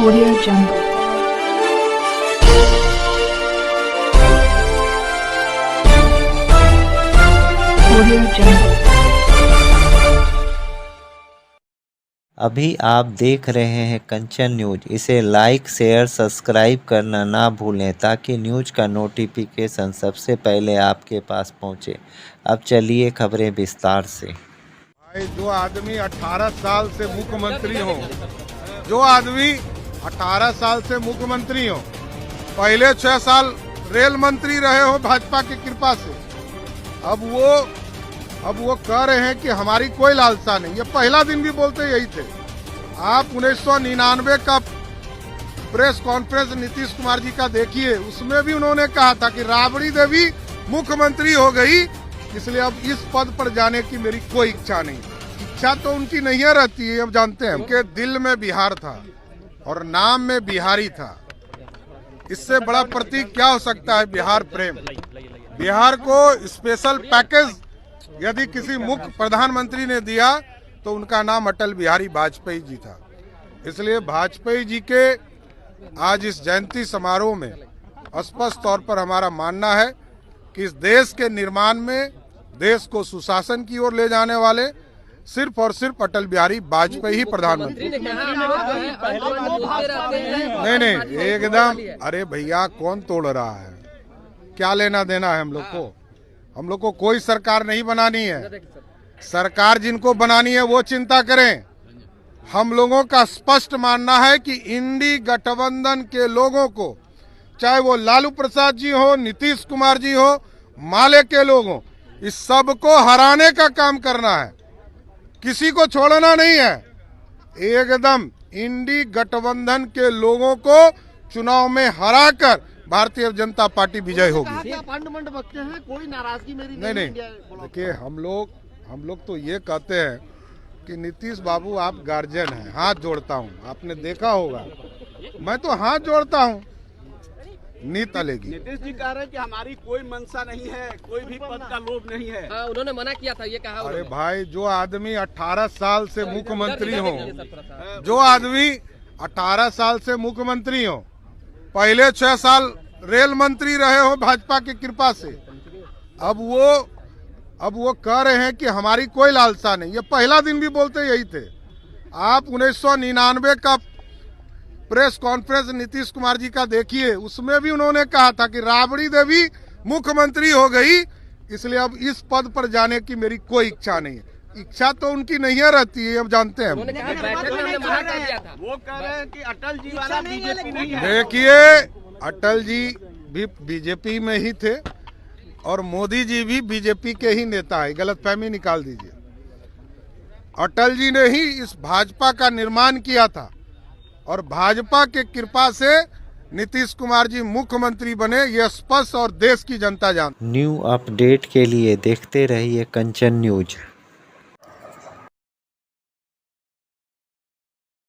Audio Jungle. Audio Jungle. अभी आप देख रहे हैं कंचन न्यूज। इसे लाइक शेयर सब्सक्राइब करना ना भूलें ताकि न्यूज का नोटिफिकेशन सबसे पहले आपके पास पहुंचे। अब चलिए खबरें विस्तार से। भाई जो आदमी 18 साल से मुख्यमंत्री हो, पहले 6 साल रेल मंत्री रहे हो भाजपा की कृपा से, अब वो कह रहे हैं कि हमारी कोई लालसा नहीं। ये पहला दिन भी बोलते यही थे। आप 1999 का प्रेस कॉन्फ्रेंस नीतीश कुमार जी का देखिए, उसमें भी उन्होंने कहा था कि राबड़ी देवी मुख्यमंत्री हो गई, इसलिए अब इस पद पर जाने की मेरी कोई इच्छा नहीं। इच्छा तो उनकी नहीं रहती है, अब जानते हैं। उनके दिल में बिहार था और नाम में बिहारी था। इससे बड़ा प्रतीक क्या हो सकता है? बिहार प्रेम। बिहार को स्पेशल पैकेज यदि किसी मुख्य प्रधानमंत्री ने दिया तो उनका नाम अटल बिहारी वाजपेयी जी था। इसलिए वाजपेयी जी के आज इस जयंती समारोह में स्पष्ट तौर पर हमारा मानना है कि इस देश के निर्माण में, देश को सुशासन की ओर ले जाने वाले सिर्फ और सिर्फ अटल बिहारी वाजपेयी ही प्रधानमंत्री। नहीं, एकदम। अरे भैया, कौन तोड़ रहा है? क्या लेना देना है हम लोग को? हम लोग को कोई सरकार नहीं बनानी है। सरकार जिनको बनानी है वो चिंता करें। हम लोगों का स्पष्ट मानना है कि इंडी गठबंधन के लोगों को, चाहे वो लालू प्रसाद जी हो, नीतीश कुमार जी हो, माले के लोग हो, इस सब को हराने का काम करना है, किसी को छोड़ना नहीं है। एकदम इंडी गठबंधन के लोगों को चुनाव में हराकर भारतीय जनता पार्टी विजय होगी। कोई नाराजगी मेरी नहीं। देखिए, हम लोग तो ये कहते हैं कि नीतीश बाबू आप गार्जियन हैं। हाथ जोड़ता हूँ, आपने देखा होगा, मैं तो हाथ जोड़ता हूँ। नीति लेगी। नीतीश जी कह रहे हैं कि हमारी कोई मंशा नहीं है, कोई भी पद का लोभ नहीं है। हाँ, उन्होंने मना किया था, ये कहा। अरे भाई, जो आदमी 18 साल से मुख्यमंत्री हो, पहले 6 साल रेल मंत्री रहे हो भाजपा की कृपा से, अब वो कह रहे हैं कि हमारी कोई लालसा नहीं। ये पहला दिन भी बोलते यही थे। आप 1999 का प्रेस कॉन्फ्रेंस नीतीश कुमार जी का देखिए, उसमें भी उन्होंने कहा था कि राबड़ी देवी मुख्यमंत्री हो गई, इसलिए अब इस पद पर जाने की मेरी कोई इच्छा नहीं है। इच्छा तो उनकी नहीं रहती है, अब जानते हैं। वो कह रहे हैं कि अटल जी वाला बीजेपी नहीं है। देखिए, अटल जी भी बीजेपी में ही थे और मोदी जी भी बीजेपी के ही नेता है। गलतफहमी निकाल दीजिए। अटल जी ने ही इस भाजपा का निर्माण किया था और भाजपा के कृपा से नीतीश कुमार जी मुख्यमंत्री बने, ये स्पष्ट और देश की जनता जानती। न्यू अपडेट के लिए देखते रहिए कंचन न्यूज।